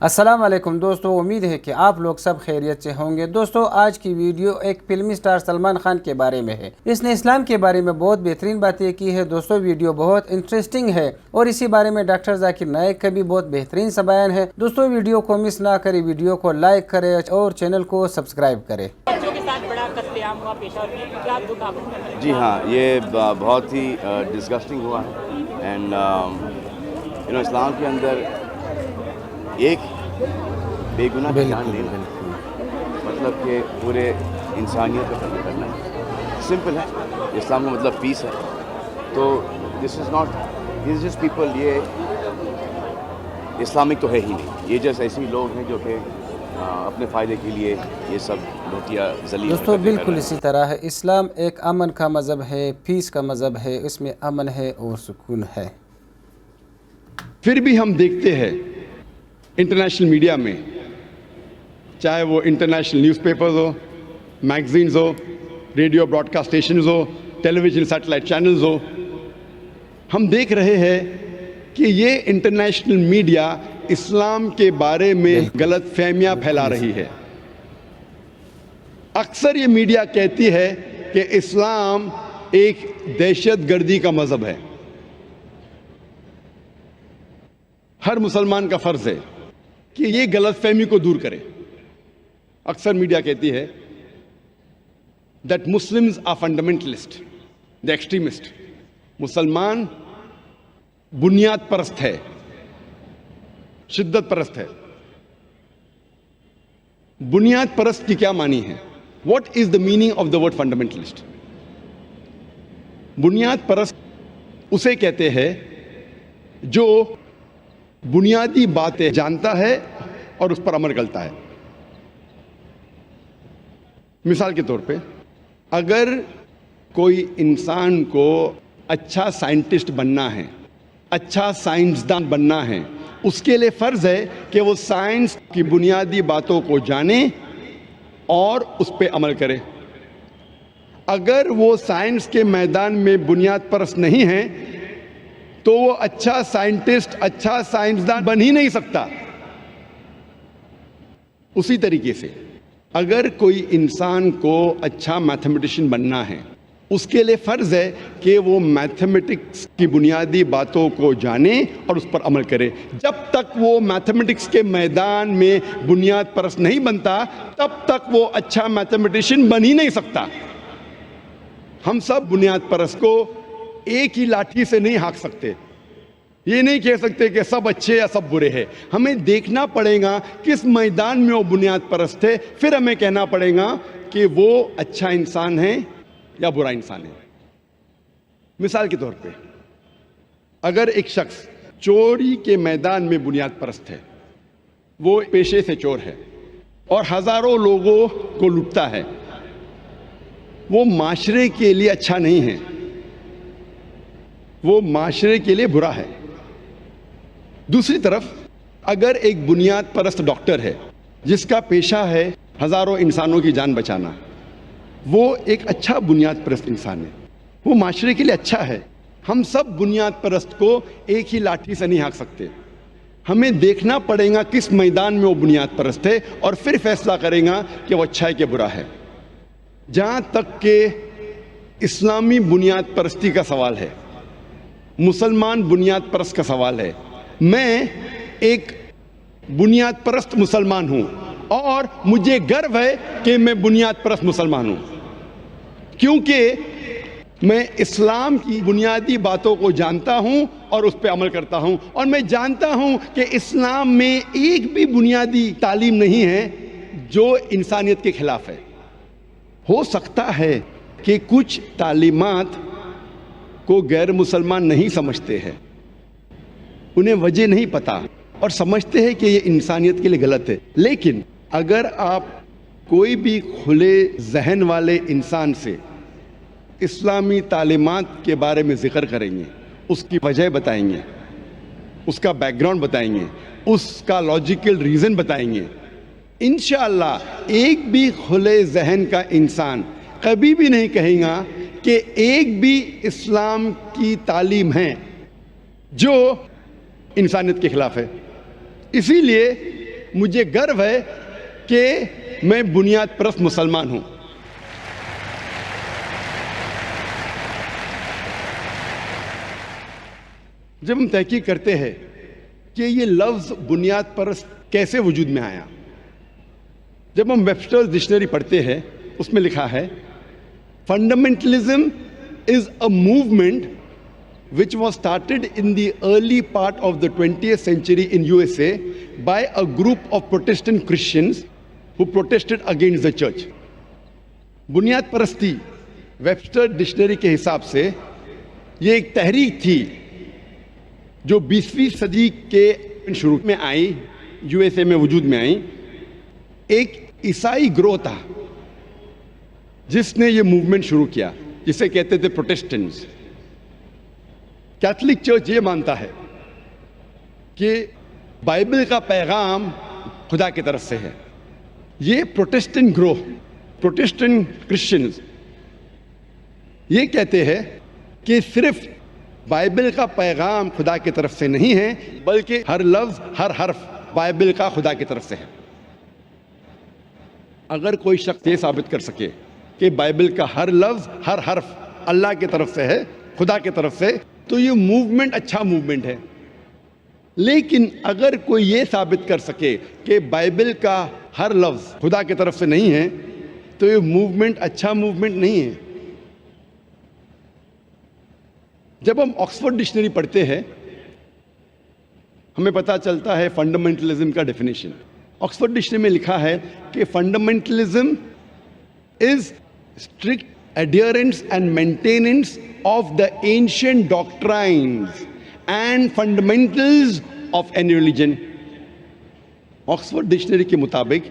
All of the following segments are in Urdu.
السلام علیکم دوستو، امید ہے کہ آپ لوگ سب خیریت سے ہوں گے۔ دوستو، آج کی ویڈیو ایک فلمی سٹار سلمان خان کے بارے میں ہے۔ اس نے اسلام کے بارے میں بہت بہترین باتیں کی ہے۔ دوستو، ویڈیو بہت انٹرسٹنگ ہے اور اسی بارے میں ڈاکٹر ذاکر نائک کا بھی بہت بہترین سا بیان ہے۔ دوستو، ویڈیو کو مس نہ کریں، ویڈیو کو لائک کریں اور چینل کو سبسکرائب کریں۔ جی ہاں، یہ بہت ہی ڈسگسٹنگ ہوا ہے اینڈ اسلام کے اندر ایک بے گناہ کی جان لینا مطلب کہ پورے انسانیت کو ختم کرنا ہے۔ سمپل ہے، اسلام کا مطلب پیس ہے۔ تو دس از جسٹ پیپل، یہ اسلامک تو ہے ہی نہیں، یہ جیسے ایسے لوگ ہیں جو کہ اپنے فائدے کے لیے یہ سب لوٹیا ذلیل۔ دوستو، بالکل اسی طرح ہے۔ اسلام ایک امن کا مذہب ہے، پیس کا مذہب ہے، اس میں امن ہے اور سکون ہے۔ پھر بھی ہم دیکھتے ہیں انٹرنیشنل میڈیا میں، چاہے وہ انٹرنیشنل نیوز پیپرز ہو، میگزینز ہو، ریڈیو براڈ کاسٹ اسٹیشنز ہو، ٹیلی ویژن سیٹلائٹ چینلز ہو، ہم دیکھ رہے ہیں کہ یہ انٹرنیشنل میڈیا اسلام کے بارے میں غلط فہمیاں پھیلا رہی ہے۔ اکثر یہ میڈیا کہتی ہے کہ اسلام ایک دہشت گردی کا مذہب ہے۔ ہر مسلمان کا فرض ہے کہ یہ غلط فہمی کو دور کرے۔ اکثر میڈیا کہتی ہے that Muslims are fundamentalist, the extremist. مسلمان بنیاد پرست ہے، شدت پرست ہے۔ بنیاد پرست کی کیا معنی ہے؟ What is the meaning of the word fundamentalist? بنیاد پرست اسے کہتے ہیں جو بنیادی باتیں جانتا ہے اور اس پر عمل کرتا ہے۔ مثال کے طور پہ، اگر کوئی انسان کو اچھا سائنٹسٹ بننا ہے، اچھا سائنسدان بننا ہے، اس کے لیے فرض ہے کہ وہ سائنس کی بنیادی باتوں کو جانے اور اس پہ عمل کرے۔ اگر وہ سائنس کے میدان میں بنیاد پرست نہیں ہے تو وہ اچھا سائنٹسٹ، اچھا سائنسدان بن ہی نہیں سکتا۔ اسی طریقے سے اگر کوئی انسان کو اچھا میتھمیٹیشین بننا ہے، اس کے لیے فرض ہے کہ وہ میتھمیٹکس کی بنیادی باتوں کو جانے اور اس پر عمل کرے۔ جب تک وہ میتھمیٹکس کے میدان میں بنیاد پرست نہیں بنتا، تب تک وہ اچھا میتھمیٹیشین بن ہی نہیں سکتا۔ ہم سب بنیاد پرست کو ایک ہی لاٹھی سے نہیں ہانک سکتے۔ یہ نہیں کہہ سکتے کہ سب اچھے یا سب برے ہیں۔ ہمیں دیکھنا پڑے گا کس میدان میں وہ بنیاد پرست ہے، پھر ہمیں کہنا پڑے گا کہ وہ اچھا انسان ہے یا برا انسان ہے۔ مثال کے طور پہ، اگر ایک شخص چوری کے میدان میں بنیاد پرست ہے، وہ پیشے سے چور ہے اور ہزاروں لوگوں کو لوٹتا ہے، وہ معاشرے کے لیے اچھا نہیں ہے، وہ معاشرے کے لیے برا ہے۔ دوسری طرف اگر ایک بنیاد پرست ڈاکٹر ہے جس کا پیشہ ہے ہزاروں انسانوں کی جان بچانا، وہ ایک اچھا بنیاد پرست انسان ہے، وہ معاشرے کے لیے اچھا ہے۔ ہم سب بنیاد پرست کو ایک ہی لاٹھی سے نہیں ہانک سکتے۔ ہمیں دیکھنا پڑے گا کس میدان میں وہ بنیاد پرست ہے اور پھر فیصلہ کریں گا کہ وہ اچھا ہے کہ برا ہے۔ جہاں تک کہ اسلامی بنیاد پرستی کا سوال ہے، مسلمان بنیاد پرست کا سوال ہے، میں ایک بنیاد پرست مسلمان ہوں اور مجھے گرو ہے کہ میں بنیاد پرست مسلمان ہوں، کیونکہ میں اسلام کی بنیادی باتوں کو جانتا ہوں اور اس پہ عمل کرتا ہوں، اور میں جانتا ہوں کہ اسلام میں ایک بھی بنیادی تعلیم نہیں ہے جو انسانیت کے خلاف ہے۔ ہو سکتا ہے کہ کچھ تعلیمات کو غیر مسلمان نہیں سمجھتے ہیں، انہیں وجہ نہیں پتا اور سمجھتے ہیں کہ یہ انسانیت کے لیے غلط ہے، لیکن اگر آپ کوئی بھی کھلے ذہن والے انسان سے اسلامی تعلیمات کے بارے میں ذکر کریں گے، اس کی وجہ بتائیں گے، اس کا بیک گراؤنڈ بتائیں گے، اس کا لاجیکل ریزن بتائیں گے، انشاءاللہ ایک بھی کھلے ذہن کا انسان کبھی بھی نہیں کہے گا کہ ایک بھی اسلام کی تعلیم ہے جو انسانیت کے خلاف ہے۔ اسی لیے مجھے گرو ہے کہ میں بنیاد پرست مسلمان ہوں. جب ہم تحقیق کرتے ہیں کہ یہ لفظ بنیاد پرست کیسے وجود میں آیا، جب ہم ویبسٹرز ڈکشنری پڑھتے ہیں اس میں لکھا ہے fundamentalism is a movement which was started in the early part of the 20th century in USA by a group of Protestant Christians who protested against the church. بنیاد پرستی ویبسٹر ڈکشنری کے حساب سے یہ ایک تحریک تھی جو 20ویں صدی کے شروع میں آئی، یو ایس اے میں وجود میں آئی. ایک عیسائی گروہ تھا جس نے یہ موومنٹ شروع کیا، جسے کہتے تھے پروٹیسٹنٹس. کیتھولک چرچ یہ مانتا ہے کہ بائبل کا پیغام خدا کی طرف سے ہے. یہ پروٹیسٹنٹ گروہ، پروٹیسٹنٹ کرسچنز یہ کہتے ہیں کہ صرف بائبل کا پیغام خدا کی طرف سے نہیں ہے، بلکہ ہر لفظ ہر حرف بائبل کا خدا کی طرف سے ہے. اگر کوئی شخص یہ ثابت کر سکے کہ بائبل کا ہر لفظ ہر حرف اللہ کی طرف سے ہے، خدا کی طرف سے، تو یہ موومنٹ اچھا موومنٹ ہے. لیکن اگر کوئی یہ ثابت کر سکے کہ بائبل کا ہر لفظ خدا کی طرف سے نہیں ہے، تو یہ موومنٹ اچھا موومنٹ نہیں ہے. جب ہم آکسفورڈ ڈکشنری پڑھتے ہیں ہمیں پتہ چلتا ہے فنڈامنٹلزم کا ڈیفینیشن. آکسفورڈ ڈکشنری میں لکھا ہے کہ fundamentalism is strict adherence and maintenance of the ancient doctrines and fundamentals of any religion. Oxford dictionary کے مطابق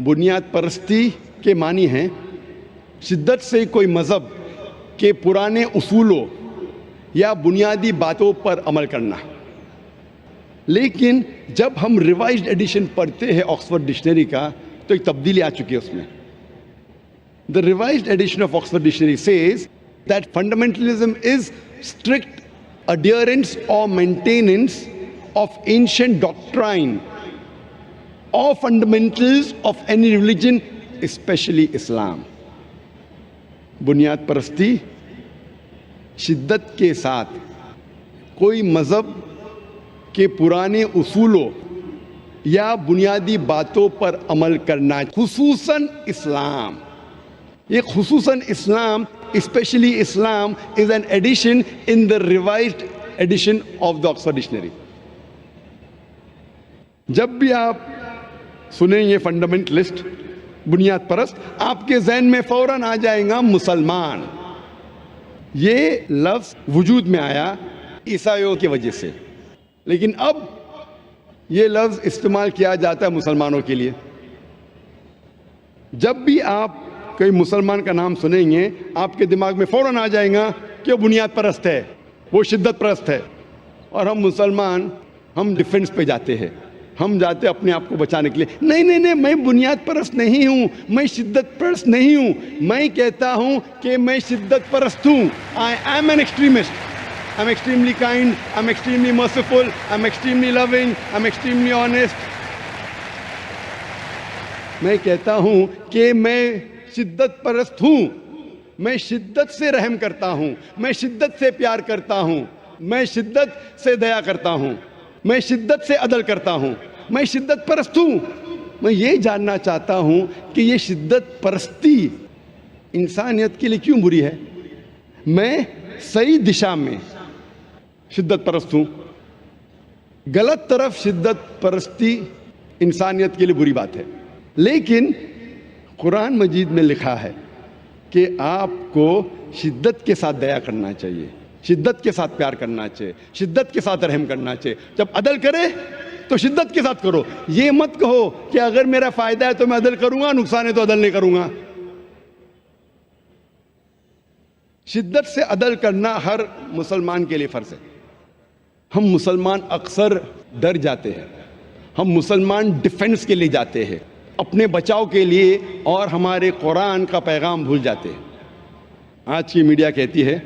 بنیاد پرستی کے معنی ہیں شدت سے کوئی مذہب کے پرانے اصولوں یا بنیادی باتوں پر عمل کرنا. لیکن جب ہم ریوائزڈ ایڈیشن پڑھتے ہیں آکسفورڈ ڈکشنری کا تو ایک تبدیلی آ چکی ہے اس میں. The revised edition of Oxford Dictionary says that fundamentalism is strict adherence or maintenance of ancient doctrine or fundamentals of any religion, especially Islam. بنیاد پرستی شدت کے ساتھ کوئی مذہب کے پرانے اصولوں یا بنیادی باتوں پر عمل کرنا، خصوصاً اسلام. یہ خصوصاً Islam, especially Islam is an edition in the revised edition of the Oxford dictionary. جب بھی آپ سنیں یہ فنڈامنٹلسٹ، بنیاد پرست، آپ کے ذہن میں فوراً آ جائے گا مسلمان. یہ لفظ وجود میں آیا عیسائیوں کی وجہ سے، لیکن اب یہ لفظ استعمال کیا جاتا ہے مسلمانوں کے لیے. جب بھی آپ کوئی مسلمان کا نام سنیں گے آپ کے دماغ میں فوراً آ جائے گا کہ وہ بنیاد پرست ہے، وہ شدت پرست ہے. اور ہم مسلمان ہم ڈیفنس پہ جاتے ہیں، ہم جاتے اپنے آپ کو بچانے کے لیے. نہیں نہیں نہیں، میں بنیاد پرست نہیں ہوں، میں شدت پرست نہیں ہوں. میں کہتا ہوں کہ میں شدت پرست ہوں. I am an extremist. I'm extremely kind, I'm extremely merciful, I'm extremely loving, I'm extremely honest. میں کہتا ہوں کہ میں شدت پرست ہوں، میں شدت سے رحم کرتا ہوں، میں شدت سے پیار کرتا ہوں، میں شدت سے دیا کرتا ہوں، میں شدت سے عدل کرتا ہوں، میں شدت پرست ہوں. میں یہ جاننا چاہتا ہوں کہ یہ شدت پرستی انسانیت کے لیے کیوں بری ہے؟ میں صحیح دشا میں شدت پرست ہوں، غلط طرف شدت پرستی انسانیت کے لیے بری بات ہے. لیکن قرآن مجید میں لکھا ہے کہ آپ کو شدت کے ساتھ دیا کرنا چاہیے، شدت کے ساتھ پیار کرنا چاہیے، شدت کے ساتھ رحم کرنا چاہیے. جب عدل کرے تو شدت کے ساتھ کرو. یہ مت کہو کہ اگر میرا فائدہ ہے تو میں عدل کروں گا، نقصان ہے تو عدل نہیں کروں گا. شدت سے عدل کرنا ہر مسلمان کے لیے فرض ہے. ہم مسلمان اکثر ڈر جاتے ہیں، ہم مسلمان ڈیفنس کے لیے جاتے ہیں، اپنے بچاؤ کے لیے، اور ہمارے قرآن کا پیغام بھول جاتے ہیں. آج کی میڈیا کہتی ہے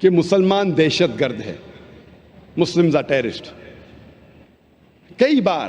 کہ مسلمان دہشت گرد ہے، مسلمز آر ٹیررسٹ. کئی بار